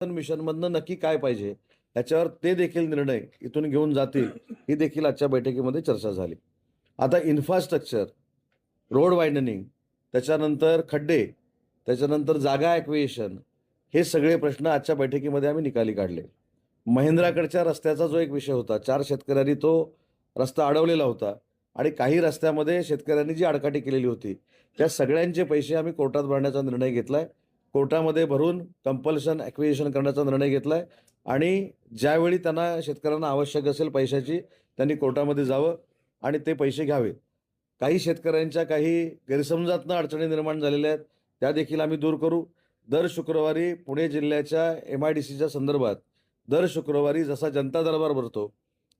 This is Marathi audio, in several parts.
मिशनमधनं नक्की काय पाहिजे याच्यावर ते देखील निर्णय इथून घेऊन जातील, ही देखील आजच्या बैठकीमध्ये चर्चा झाली. आता इन्फ्रास्ट्रक्चर, रोड वायडनिंग, त्याच्यानंतर खड्डे, त्याच्यानंतर जागा ॲक्विजिशन, हे सगळे प्रश्न आजच्या बैठकीमध्ये आम्ही निकाली काढले. महेंद्राकडच्या रस्त्याचा जो एक विषय होता, 4 शेतकऱ्यांनी तो रस्ता अडवलेला होता आणि काही रस्त्यामध्ये शेतकऱ्यांनी जी आडकाठी केलेली होती, त्या सगळ्यांचे पैसे आम्ही कोर्टात भरण्याचा निर्णय घेतलाय. कोर्टामध्ये भरून कंपल्शन ॲक्विजिशन करण्याचा निर्णय घेतलाय आणि ज्यावेळी त्यांना शेतकऱ्यांना आवश्यक असेल पैशाची, त्यांनी कोर्टामध्ये जावं आणि ते पैसे घ्यावेत. काही शेतकऱ्यांच्या काही गैरसमजातनं अडचणी निर्माण झालेल्या आहेत, त्या देखील आम्ही दूर करू. दर शुक्रवारी पुणे जिल्ह्याच्या MIDCच्या संदर्भात दर शुक्रवारी जसा जनता दरबार भरतो,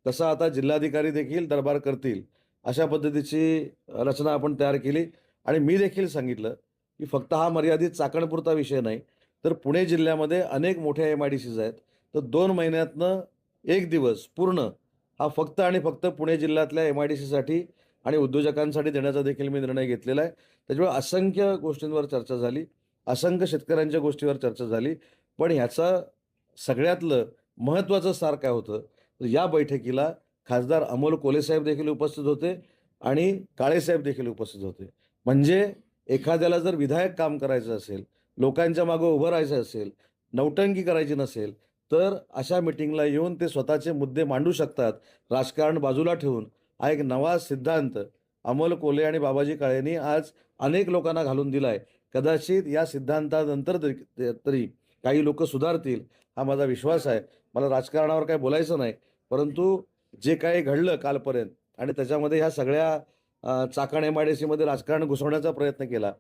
तसा आता जिल्हाधिकारी देखील दरबार करतील. अशा पद्धतीची रचना आपण तयार केली आणि मी देखील सांगितलं, की फक्त हा मर्यादित चाकणपुरता विषय नाही, तर पुणे जिल्ह्यामध्ये अनेक मोठ्या MIDCs आहेत. तर 2 महिन्यातनं 1 दिवस पूर्ण हा फक्त आणि फक्त पुणे जिल्ह्यातल्या MIDCसाठी आणि उद्योजकांसाठी देण्याचा देखील मी निर्णय घेतलेला आहे. त्याच्यामुळे असंख्य गोष्टींवर चर्चा झाली, असंख्य शेतकऱ्यांच्या गोष्टीवर चर्चा झाली. पण ह्याचं सगळ्यातलं महत्त्वाचं सार काय होतं, तर या बैठकीला खासदार अमोल कोल्हेसाहेब देखील उपस्थित होते आणि काळेसाहेब देखील उपस्थित होते. म्हणजे एखाद्याला जर विधायक काम करायचं असेल, लोकांच्या मागं उभं राहायचं असेल, नौटंकी करायची नसेल, तर अशा मीटिंगला येऊन ते स्वतःचे मुद्दे मांडू शकतात. राजकारण बाजूला ठेवून हा एक नवा सिद्धांत अमोल कोल्हे आणि बाबाजी काळेंनी आज अनेक लोकांना घालून दिला आहे. कदाचित या सिद्धांतानंतर तरी काही लोकं सुधारतील, हा माझा विश्वास आहे. मला राजकारणावर काही बोलायचं नाही, परंतु जे काही घडलं कालपर्यंत आणि त्याच्यामध्ये ह्या सगळ्या चाकण MIDCमध्ये राजकारण घुसवण्याचा प्रयत्न केला,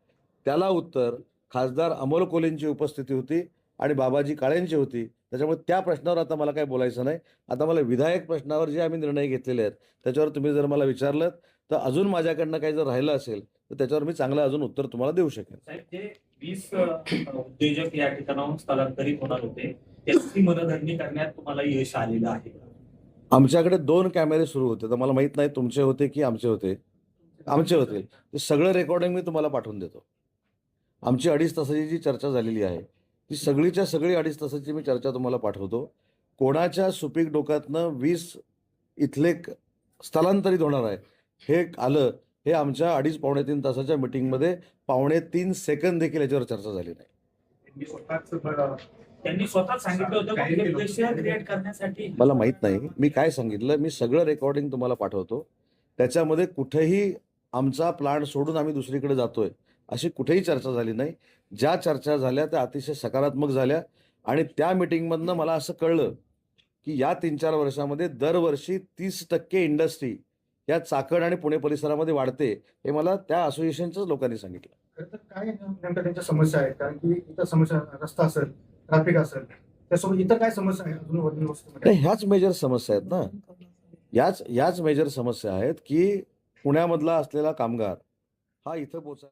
त्याला उत्तर खासदार अमोल कोल्हेंची उपस्थिती होती आणि बाबाजी काळेंची होती. त्याच्यामुळे त्या प्रश्नावर आता मला काही बोलायचं नाही. आता मला विधायक प्रश्नावर जे आम्ही निर्णय घेतलेले आहेत, त्याच्यावर तुम्ही जर मला विचारलंत, तर अजून माझ्याकडनं काही जर राहिलं असेल, तर त्याच्यावर मी चांगलं अजून उत्तर तुम्हाला देऊ शकेन. साहेब, जे 20 उद्योजक या ठिकाणाहून स्थलांतरित होणार होते, त्यांची मनधरणी करण्यात तुम्हाला यश आलेलं आहे का? आमच्याकडे 2 कॅमेरे सुरू होते. तर मला माहीत नाही तुमचे होते की आमचे होते. आमचे होते. ते सगळं रेकॉर्डिंग मी तुम्हाला पाठवून देतो. आमची 2.5 तासाची जी चर्चा झालेली आहे, ती सगळीच्या सगळी 2.5 तासाची मी चर्चा तुम्हाला पाठवतो. कोणाच्या सुपीक डोक्यातनं 20 इथले स्थलांतरित होणार आहे, हे आलं, हे आमच्या 2.5 पावणे 3 तासाच्या मीटिंगमध्ये पावणे 3 सेकंद देखील याच्यावर चर्चा झाली नाही. त्यांनी स्वतःच सांगितलं होतं की प्रेशर क्रिएट करण्यासाठी. मला माहीत नाही मी काय सांगितलं. मी सगळं रेकॉर्डिंग तुम्हाला पाठवतो. त्याच्यामध्ये कुठेही आमचा प्लांट सोडून आम्ही दुसरीकडे जातोय, अशी कुठेही चर्चा झाली नाही. ज्या चर्चा झाल्या त्या अतिशय सकारात्मक झाल्या आणि त्या मीटिंगमधनं मला असं कळलं, की या 3-4 वर्षामध्ये दरवर्षी 30% इंडस्ट्री या चाकण आणि पुणे परिसरामध्ये वाढते, हे मला त्या असोसिएशनच्याच लोकांनी सांगितलं. खरं तर काय नेमक्या त्यांच्या समस्या आहेत? कारण की इतर समस्या रस्ता असेल, ट्रॅफिक असेल, त्यासोबत इतर काय समस्या आहेत अजून वरील वस्तूमध्ये? नाही, ह्याच मेजर समस्या आहेत ना. याच मेजर समस्या आहेत, की पुण्यामधला असलेला कामगार हा इथं पोचा